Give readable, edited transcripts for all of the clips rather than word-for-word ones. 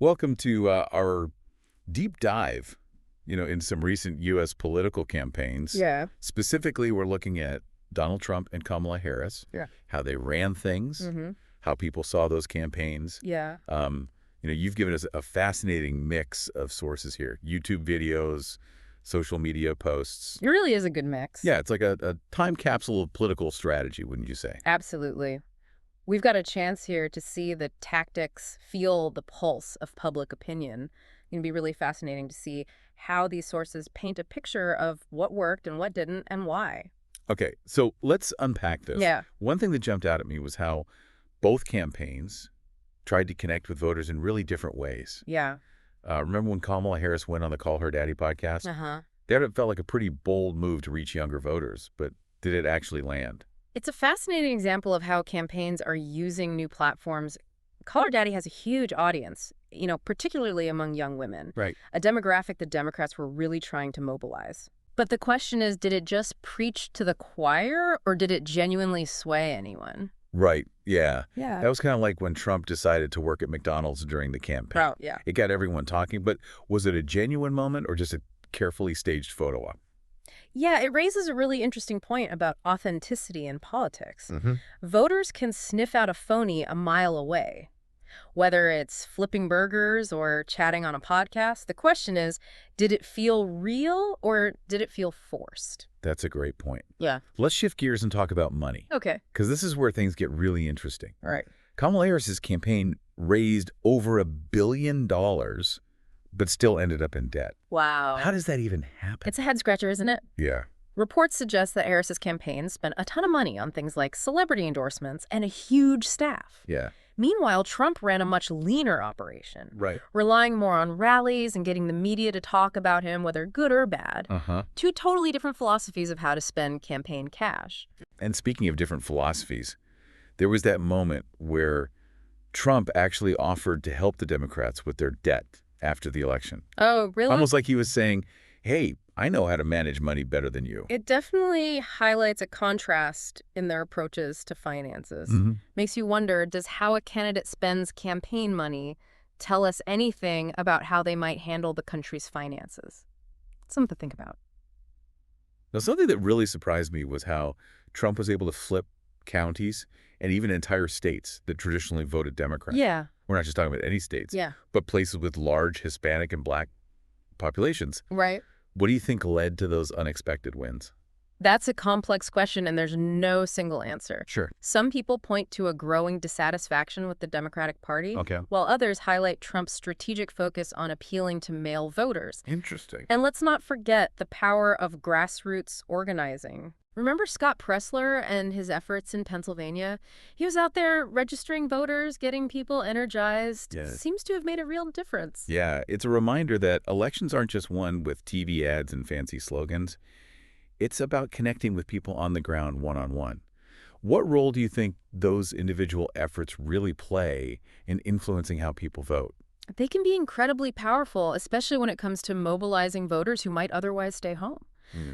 Welcome to our deep dive, in some recent U.S. political campaigns. Yeah. Specifically, we're looking at Donald Trump and Kamala Harris, Yeah. how they ran things, how people saw those campaigns. Yeah. You've given us a fascinating mix of sources here: YouTube videos, social media posts. It really is a good mix. Yeah, it's like a time capsule of political strategy, wouldn't you say? Absolutely. We've got a chance here to see the tactics, feel the pulse of public opinion. It's going to be really fascinating to see how these sources paint a picture of what worked and what didn't and why. Okay, so let's unpack this. Yeah. One thing that jumped out at me was how both campaigns tried to connect with voters in really different ways. Yeah. Remember when Kamala Harris went on the Call Her Daddy podcast? Uh-huh. That felt like a pretty bold move to reach younger voters, but did it actually land? It's a fascinating example of how campaigns are using new platforms. Call Her Daddy has a huge audience, particularly among young women. Right. A demographic the Democrats were really trying to mobilize. But the question is, did it just preach to the choir, or did it genuinely sway anyone? Right, yeah. Yeah. That was kind of like when Trump decided to work at McDonald's during the campaign. Oh, yeah. It got everyone talking, but was it a genuine moment or just a carefully staged photo op? Yeah, it raises a really interesting point about authenticity in politics. Mm-hmm. Voters can sniff out a phony a mile away. Whether it's flipping burgers or chatting on a podcast, the question is, did it feel real or did it feel forced? That's a great point. Yeah. Let's shift gears and talk about money, Okay. because this is where things get really interesting. All right. Kamala Harris's campaign raised over $1 billion, but still ended up in debt. Wow. How does that even happen? It's a head scratcher, isn't it? Yeah. Reports suggest that Harris's campaign spent a ton of money on things like celebrity endorsements and a huge staff. Yeah. Meanwhile, Trump ran a much leaner operation, Right. relying more on rallies and getting the media to talk about him, whether good or bad. Uh-huh. Two totally different philosophies of how to spend campaign cash. And speaking of different philosophies, there was that moment where Trump actually offered to help the Democrats with their debt after the election. Oh, really? Almost like he was saying, hey, I know how to manage money better than you. It definitely highlights a contrast in their approaches to finances. Makes you wonder, does how a candidate spends campaign money tell us anything about how they might handle the country's finances? Something to think about. Now, something that really surprised me was how Trump was able to flip counties and even entire states that traditionally voted Democrat. Yeah. We're not just talking about any states, Yeah. but places with large Hispanic and Black populations. Right. What do you think led to those unexpected wins? That's a complex question, and there's no single answer. Sure. Some people point to a growing dissatisfaction with the Democratic Party, Okay. while others highlight Trump's strategic focus on appealing to male voters. Interesting. And let's not forget the power of grassroots organizing. Remember Scott Pressler and his efforts in Pennsylvania? He was out there registering voters, getting people energized. Yes. Seems to have made a real difference. Yeah, it's a reminder that elections aren't just won with TV ads and fancy slogans. It's about connecting with people on the ground one-on-one. What role do you think those individual efforts really play in influencing how people vote? They can be incredibly powerful, especially when it comes to mobilizing voters who might otherwise stay home.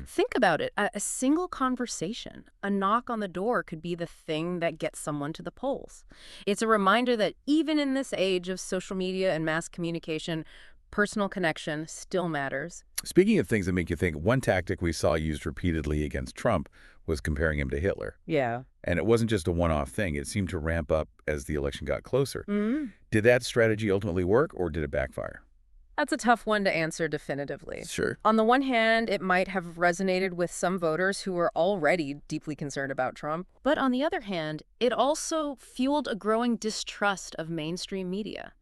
Think about it. A single conversation, a knock on the door could be the thing that gets someone to the polls. It's a reminder that even in this age of social media and mass communication, personal connection still matters. Speaking of things that make you think, one tactic we saw used repeatedly against Trump was comparing him to Hitler. Yeah. And it wasn't just a one-off thing. It seemed to ramp up as the election got closer. Did that strategy ultimately work, or did it backfire? That's a tough one to answer definitively. Sure. On the one hand, it might have resonated with some voters who were already deeply concerned about Trump. But on the other hand, it also fueled a growing distrust of mainstream media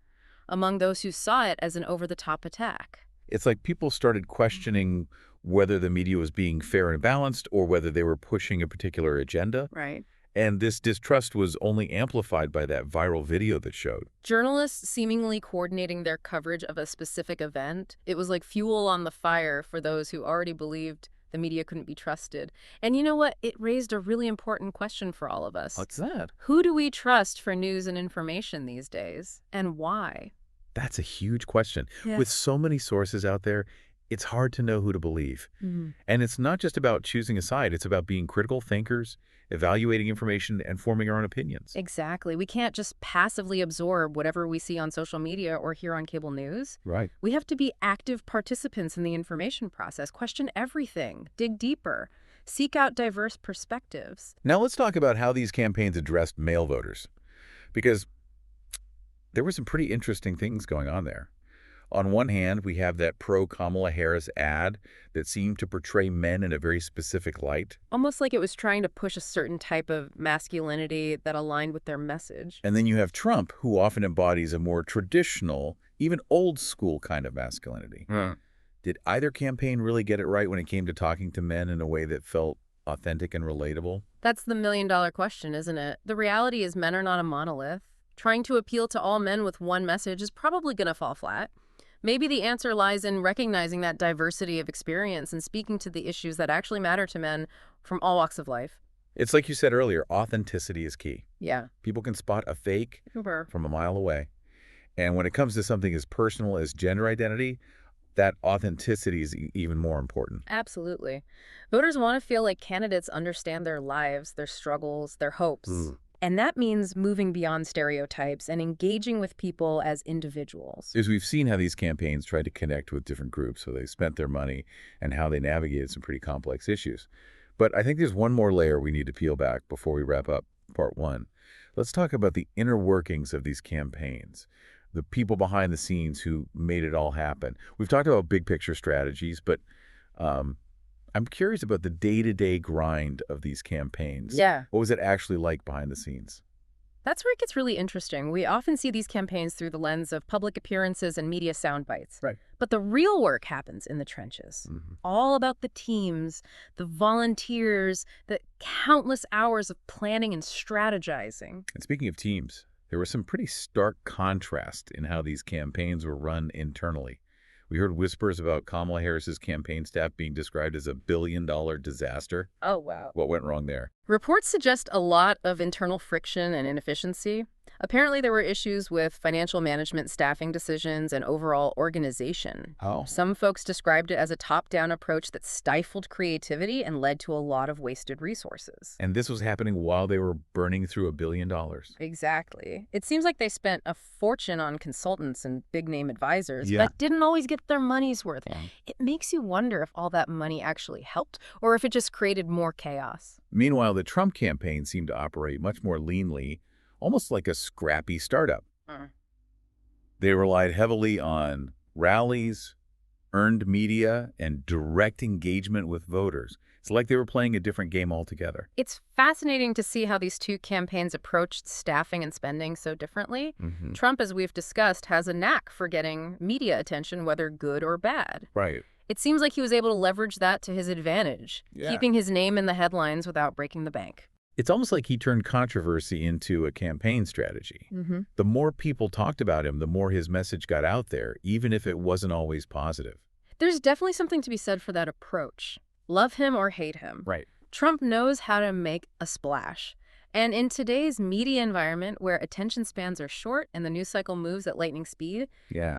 among those who saw it as an over-the-top attack. It's like people started questioning whether the media was being fair and balanced or whether they were pushing a particular agenda. Right. And this distrust was only amplified by that viral video that showed. Journalists seemingly coordinating their coverage of a specific event. It was like fuel on the fire for those who already believed the media couldn't be trusted. And you know what? It raised a really important question for all of us. What's that? Who do we trust for news and information these days? And why? That's a huge question. Yeah. With so many sources out there, it's hard to know who to believe. Mhm. And it's not just about choosing a side. It's about being critical thinkers, evaluating information, and forming our own opinions. Exactly. We can't just passively absorb whatever we see on social media or hear on cable news. Right. We have to be active participants in the information process, question everything, dig deeper, seek out diverse perspectives. Now let's talk about how these campaigns addressed male voters, because there were some pretty interesting things going on there. On one hand, we have that pro-Kamala Harris ad that seemed to portray men in a very specific light. Almost like it was trying to push a certain type of masculinity that aligned with their message. And then you have Trump, who often embodies a more traditional, even old-school kind of masculinity. Did either campaign really get it right when it came to talking to men in a way that felt authentic and relatable? That's the million-dollar question, isn't it? The reality is men are not a monolith. Trying to appeal to all men with one message is probably going to fall flat. Maybe the answer lies in recognizing that diversity of experience and speaking to the issues that actually matter to men from all walks of life. It's like you said earlier, authenticity is key. Yeah. People can spot a fake Super. from a mile away. And when it comes to something as personal as gender identity, that authenticity is even more important. Absolutely. Voters want to feel like candidates understand their lives, their struggles, their hopes. And that means moving beyond stereotypes and engaging with people as individuals. As we've seen how these campaigns tried to connect with different groups, so they spent their money and how they navigated some pretty complex issues. But I think there's one more layer we need to peel back before we wrap up part one. Let's talk about the inner workings of these campaigns, the people behind the scenes who made it all happen. We've talked about big picture strategies, but I'm curious about the day-to-day grind of these campaigns. Yeah. What was it actually like behind the scenes? That's where it gets really interesting. We often see these campaigns through the lens of public appearances and media sound bites. Right. But the real work happens in the trenches. All about the teams, the volunteers, the countless hours of planning and strategizing. And speaking of teams, there was some pretty stark contrast in how these campaigns were run internally. We heard whispers about Kamala Harris's campaign staff being described as a billion-dollar disaster. Oh, wow. What went wrong there? Reports suggest a lot of internal friction and inefficiency. Apparently, there were issues with financial management, staffing decisions, and overall organization. Oh. Some folks described it as a top-down approach that stifled creativity and led to a lot of wasted resources. And this was happening while they were burning through $1 billion. Exactly. It seems like they spent a fortune on consultants and big-name advisors, Yeah. but didn't always get their money's worth. Yeah. It makes you wonder if all that money actually helped or if it just created more chaos. Meanwhile, the Trump campaign seemed to operate much more leanly, almost like a scrappy startup. They relied heavily on rallies, earned media, and direct engagement with voters. It's like they were playing a different game altogether. It's fascinating to see how these two campaigns approached staffing and spending so differently. Trump, as we've discussed, has a knack for getting media attention, whether good or bad. Right. It seems like he was able to leverage that to his advantage, keeping his name in the headlines without breaking the bank. It's almost like he turned controversy into a campaign strategy. The more people talked about him, the more his message got out there, even if it wasn't always positive. There's definitely something to be said for that approach. Love him or hate him. Right. Trump knows how to make a splash. And in today's media environment where attention spans are short and the news cycle moves at lightning speed, Yeah.